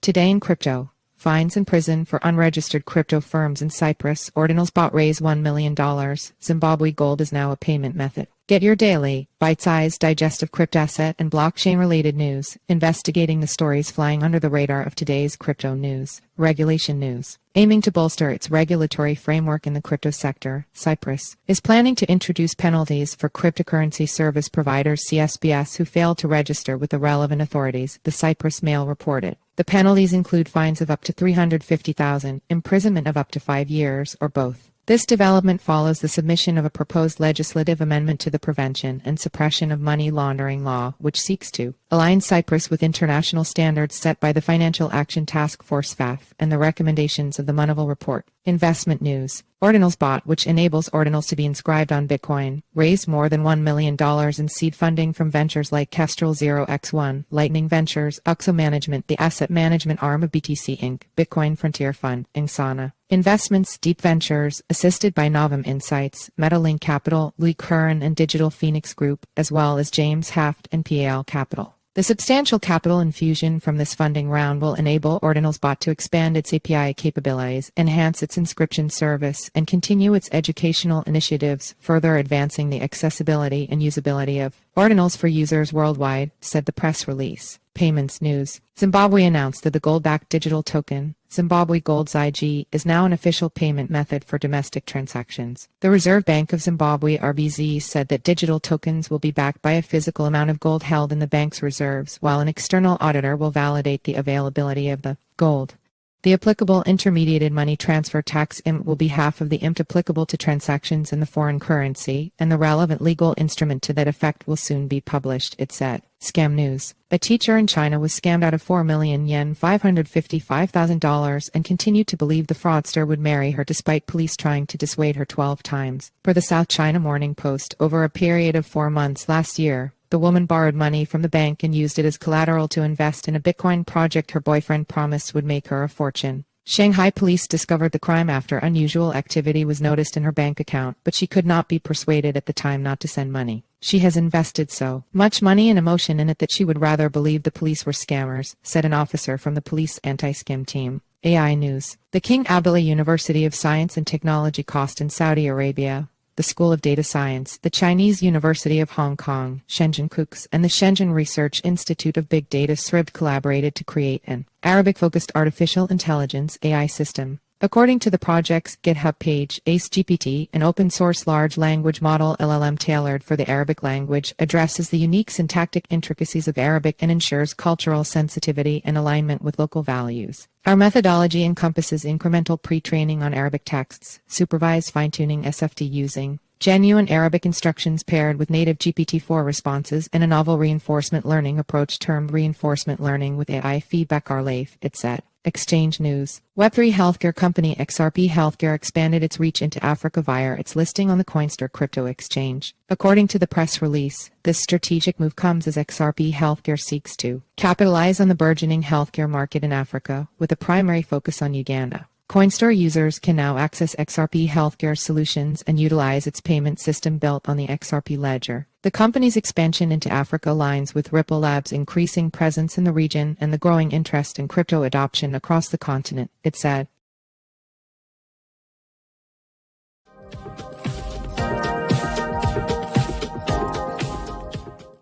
Today in crypto. Fines in prison for unregistered crypto firms in Cyprus. OrdinalsBot raised $1 million. Zimbabwe gold is now a payment method. Get your daily, bite-sized digest of cryptoasset and blockchain-related news, investigating the stories flying under the radar of today's crypto news. Regulation news. Aiming to bolster its regulatory framework in the crypto sector, Cyprus is planning to introduce penalties for cryptocurrency service providers CSPs who fail to register with the relevant authorities, the Cyprus Mail reported. The penalties include fines of up to $350,000, imprisonment of up to 5 years, or both. This development follows the submission of a proposed legislative amendment to the Prevention and Suppression of Money Laundering Law, which seeks to align Cyprus with international standards set by the Financial Action Task Force FATF and the recommendations of the Moneyval report. Investment news. OrdinalsBot, which enables ordinals to be inscribed on Bitcoin, raised more than $1 million in seed funding from ventures like Kestrel 0x1, Lightning Ventures, UTXO Management, the asset management arm of BTC Inc., Bitcoin Frontier Fund, Angsana Investments, Deep Ventures, assisted by Novum Insights, MetaLink Capital, Curran and Digital Phoenix Group, as well as James Haft and PAL Capital. The substantial capital infusion from this funding round will enable OrdinalsBot to expand its API capabilities, enhance its inscription service, and continue its educational initiatives, further advancing the accessibility and usability of Ordinals for users worldwide, said the press release. Payments news. Zimbabwe announced that the gold-backed digital token, Zimbabwe Gold ZiG, is now an official payment method for domestic transactions. The Reserve Bank of Zimbabwe (RBZ) said that digital tokens will be backed by a physical amount of gold held in the bank's reserves, while an external auditor will validate the availability of the gold. The applicable intermediated money transfer tax IMT will be half of the IMT applicable to transactions in the foreign currency, and the relevant legal instrument to that effect will soon be published, it said. Scam news. A teacher in China was scammed out of 4 million yen $555,000 and continued to believe the fraudster would marry her despite police trying to dissuade her 12 times. Per the South China Morning Post, over a period of 4 months last year, the woman borrowed money from the bank and used it as collateral to invest in a Bitcoin project her boyfriend promised would make her a fortune. Shanghai police discovered the crime after unusual activity was noticed in her bank account, but she could not be persuaded at the time not to send money. She has invested so much money and emotion in it that she would rather believe the police were scammers, said an officer from the police anti-scam team. AI news. The King Abdullah University of Science and Technology cost in Saudi Arabia, the School of Data Science, the Chinese University of Hong Kong, Shenzhen Cooks, and the Shenzhen Research Institute of Big Data (SRIB) collaborated to create an Arabic-focused artificial intelligence AI system. According to the project's GitHub page, ACE-GPT, an open-source large language model LLM tailored for the Arabic language, addresses the unique syntactic intricacies of Arabic and ensures cultural sensitivity and alignment with local values. Our methodology encompasses incremental pre-training on Arabic texts, supervised fine-tuning SFT using genuine Arabic instructions paired with native GPT-4 responses, and a novel reinforcement learning approach termed reinforcement learning with AI feedback (RLAF), it said. Exchange news. Web3 healthcare company XRP Healthcare expanded its reach into Africa via its listing on the Coinstar crypto exchange. According to the press release, this strategic move comes as XRP Healthcare seeks to capitalize on the burgeoning healthcare market in Africa, with a primary focus on Uganda. Coinstar users can now access XRP Healthcare solutions and utilize its payment system built on the XRP ledger. The company's expansion into Africa aligns with Ripple Labs' increasing presence in the region and the growing interest in crypto adoption across the continent, it said.